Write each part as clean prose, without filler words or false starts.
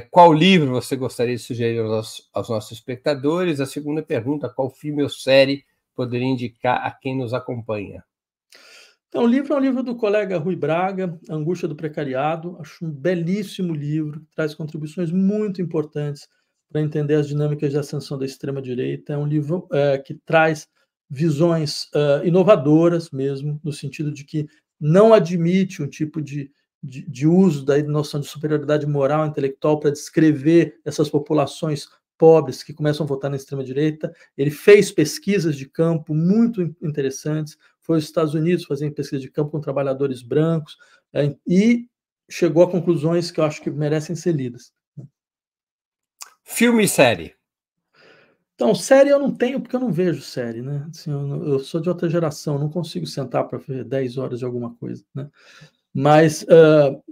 Qual livro você gostaria de sugerir aos nossos espectadores? A segunda pergunta, qual filme ou série poderia indicar a quem nos acompanha? Então, o livro é um livro do colega Rui Braga, Angústia do Precariado. Acho um belíssimo livro, que traz contribuições muito importantes para entender as dinâmicas de ascensão da extrema-direita. É um livro que traz visões inovadoras mesmo, no sentido de que não admite um tipo de uso da noção de superioridade moral e intelectual para descrever essas populações pobres que começam a votar na extrema-direita. Ele fez pesquisas de campo muito interessantes, foi aos Estados Unidos fazer pesquisa de campo com trabalhadores brancos, e chegou a conclusões que eu acho que merecem ser lidas. Filme e série? Então, série eu não tenho, porque eu não vejo série, né? Assim, eu sou de outra geração, não consigo sentar para ver 10 horas de alguma coisa, né? Mas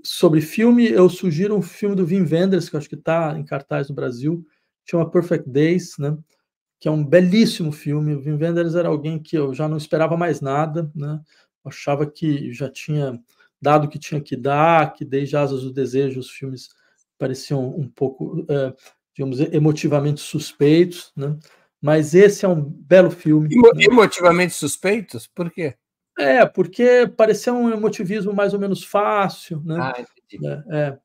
sobre filme, eu sugiro um filme do Wim Wenders, que eu acho que está em cartaz no Brasil, chama Perfect Days, né? Que é um belíssimo filme. O Wim Wenders era alguém que eu já não esperava mais nada, né? Eu achava que já tinha dado o que tinha que dar, que desde Asas do Desejo os filmes pareciam um pouco, digamos, emotivamente suspeitos, né? Mas esse é um belo filme. Né? Emotivamente suspeitos? Por quê? Porque parecia um emotivismo mais ou menos fácil, né? Entendi.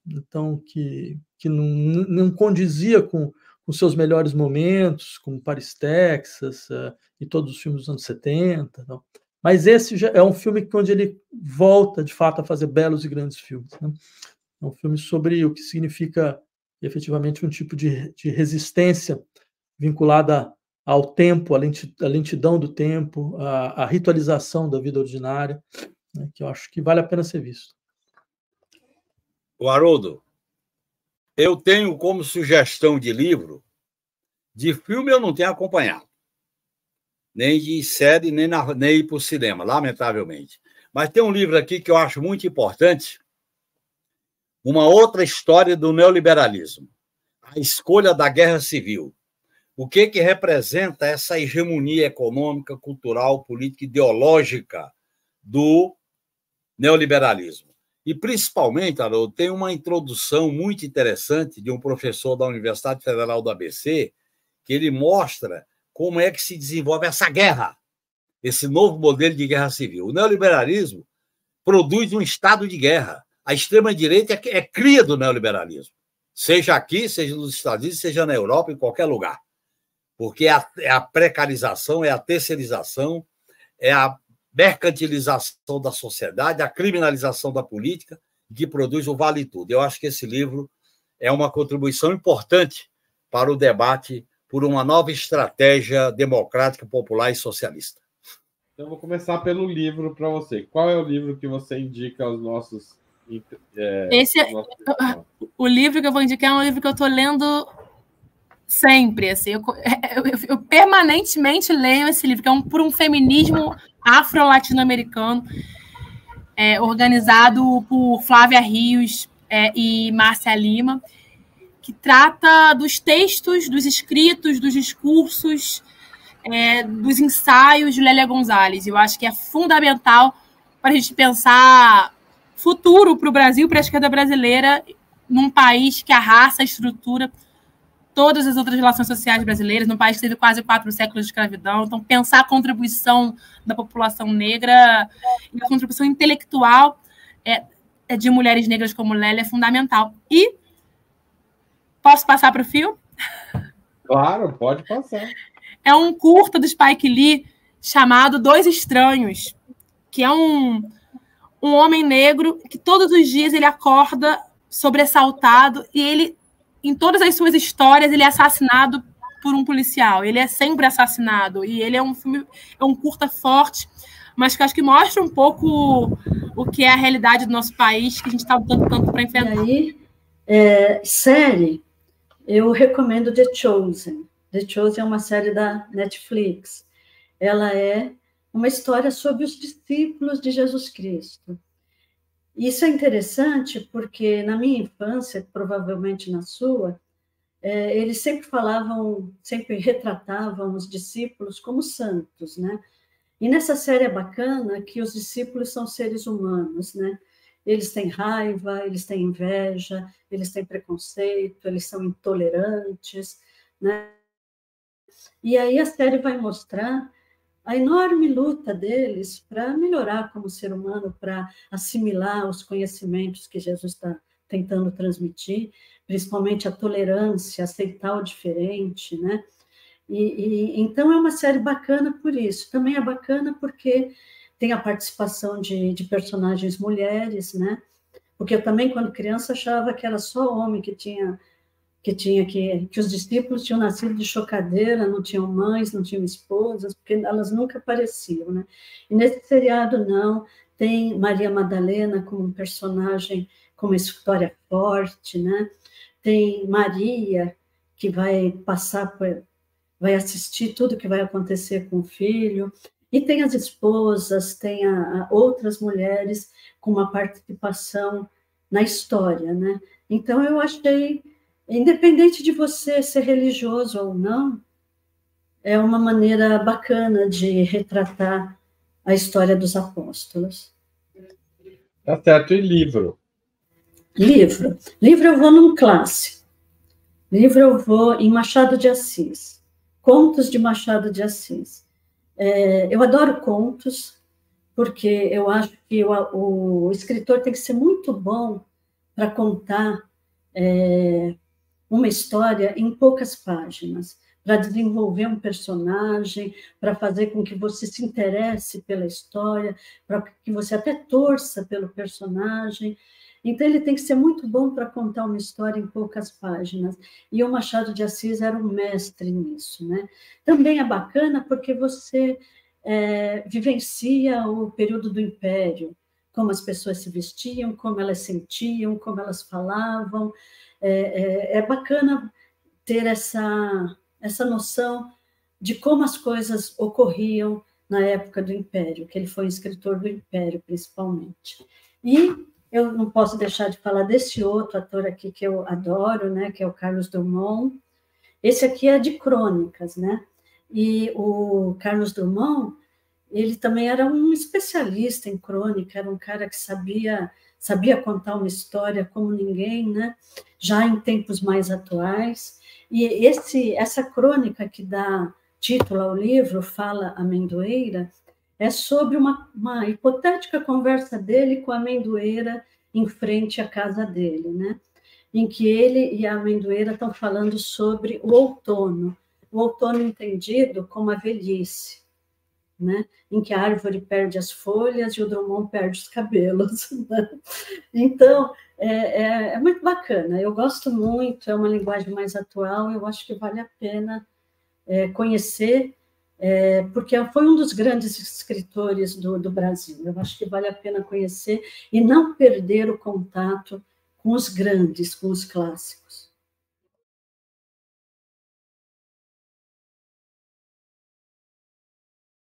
Então, que não condizia com os seus melhores momentos, como Paris, Texas, e todos os filmes dos anos 70. Não. Mas esse já é um filme onde ele volta, de fato, a fazer belos e grandes filmes. Né? É um filme sobre o que significa, efetivamente, um tipo de resistência vinculada ao tempo, à lentidão do tempo, à ritualização da vida ordinária, né, que eu acho que vale a pena ser visto. O Haroldo, eu tenho como sugestão de livro, de filme eu não tenho acompanhado, nem de série, nem ir para o cinema, lamentavelmente. Mas tem um livro aqui que eu acho muito importante, uma outra história do neoliberalismo, A Escolha da Guerra Civil. O que representa essa hegemonia econômica, cultural, política, ideológica do neoliberalismo? E, principalmente, Haroldo, tem uma introdução muito interessante de um professor da Universidade Federal do ABC, que ele mostra como é que se desenvolve essa guerra, esse novo modelo de guerra civil. O neoliberalismo produz um estado de guerra. A extrema-direita é cria do neoliberalismo, seja aqui, seja nos Estados Unidos, seja na Europa, em qualquer lugar. Porque é a precarização, é a terceirização, é a mercantilização da sociedade, a criminalização da política, que produz o vale tudo. Eu acho que esse livro é uma contribuição importante para o debate por uma nova estratégia democrática, popular e socialista. Então, vou começar pelo livro para você. Qual é o livro que você indica aos nossos... O livro que eu vou indicar é um livro que eu estou lendo sempre. Assim, eu permanentemente leio esse livro, que é por um feminismo afro-latino-americano, organizado por Flávia Rios e Márcia Lima, que trata dos textos, dos escritos, dos discursos, dos ensaios de Lélia Gonzalez. Eu acho que é fundamental para a gente pensar futuro para o Brasil, para a esquerda brasileira, num país que a raça estrutura todas as outras relações sociais brasileiras, num país que teve quase 4 séculos de escravidão. Então, pensar a contribuição da população negra e a contribuição intelectual de mulheres negras como Lélia é fundamental. E posso passar para o filme? Claro, pode passar. É um curta do Spike Lee chamado Dois Estranhos, que é um homem negro que todos os dias ele acorda sobressaltado e ele, em todas as suas histórias, ele é assassinado por um policial. Ele é sempre assassinado. E ele é um filme, é um curta forte, mas que acho que mostra um pouco o que é a realidade do nosso país, que a gente está lutando tanto para enfrentar. E aí, série, eu recomendo The Chosen. The Chosen é uma série da Netflix. Ela é uma história sobre os discípulos de Jesus Cristo. Isso é interessante porque, na minha infância, provavelmente na sua, eles sempre sempre retratavam os discípulos como santos, né? E nessa série é bacana que os discípulos são seres humanos, né? eles têm raiva, eles têm inveja, eles têm preconceito, eles são intolerantes, né? E aí a série vai mostrar a enorme luta deles para melhorar como ser humano, para assimilar os conhecimentos que Jesus está tentando transmitir, principalmente a tolerância, aceitar o diferente, né? Então é uma série bacana por isso. Também é bacana porque tem a participação de personagens mulheres, né? Porque eu também, quando criança, achava que era só homem que os discípulos tinham nascido de chocadeira, não tinham mães, não tinham esposas, porque elas nunca apareciam, né? E nesse seriado, não, tem Maria Madalena como um personagem com uma história forte, né? Tem Maria, que vai vai assistir tudo que vai acontecer com o filho, e tem as esposas, tem outras mulheres com uma participação na história, né? Então, eu achei, independente de você ser religioso ou não, é uma maneira bacana de retratar a história dos apóstolos. Tá certo, e livro? Livro eu vou num clássico. Livro eu vou em Machado de Assis. Contos de Machado de Assis. Eu adoro contos, porque eu acho que o escritor tem que ser muito bom para contar uma história em poucas páginas, para desenvolver um personagem, para fazer com que você se interesse pela história, para que você até torça pelo personagem. Então, ele tem que ser muito bom para contar uma história em poucas páginas. E o Machado de Assis era um mestre nisso, né? Também é bacana porque você vivencia o período do Império, como as pessoas se vestiam, como elas sentiam, como elas falavam. É bacana ter essa noção de como as coisas ocorriam na época do Império, que ele foi um escritor do Império, principalmente. E eu não posso deixar de falar desse outro ator aqui que eu adoro, né, que é o Carlos Drummond. Esse aqui é de crônicas, né? E o Carlos Drummond, ele também era um especialista em crônica, era um cara que sabia contar uma história como ninguém, né? Já em tempos mais atuais. E essa crônica que dá título ao livro, Fala Amendoeira, é sobre uma hipotética conversa dele com a amendoeira em frente à casa dele, né? Em que ele e a amendoeira estão falando sobre o outono entendido como a velhice, né? Em que a árvore perde as folhas e o Drummond perde os cabelos. Né? Então, é muito bacana, eu gosto muito, é uma linguagem mais atual, eu acho que vale a pena conhecer, porque foi um dos grandes escritores do Brasil. Eu acho que vale a pena conhecer e não perder o contato com os grandes, com os clássicos.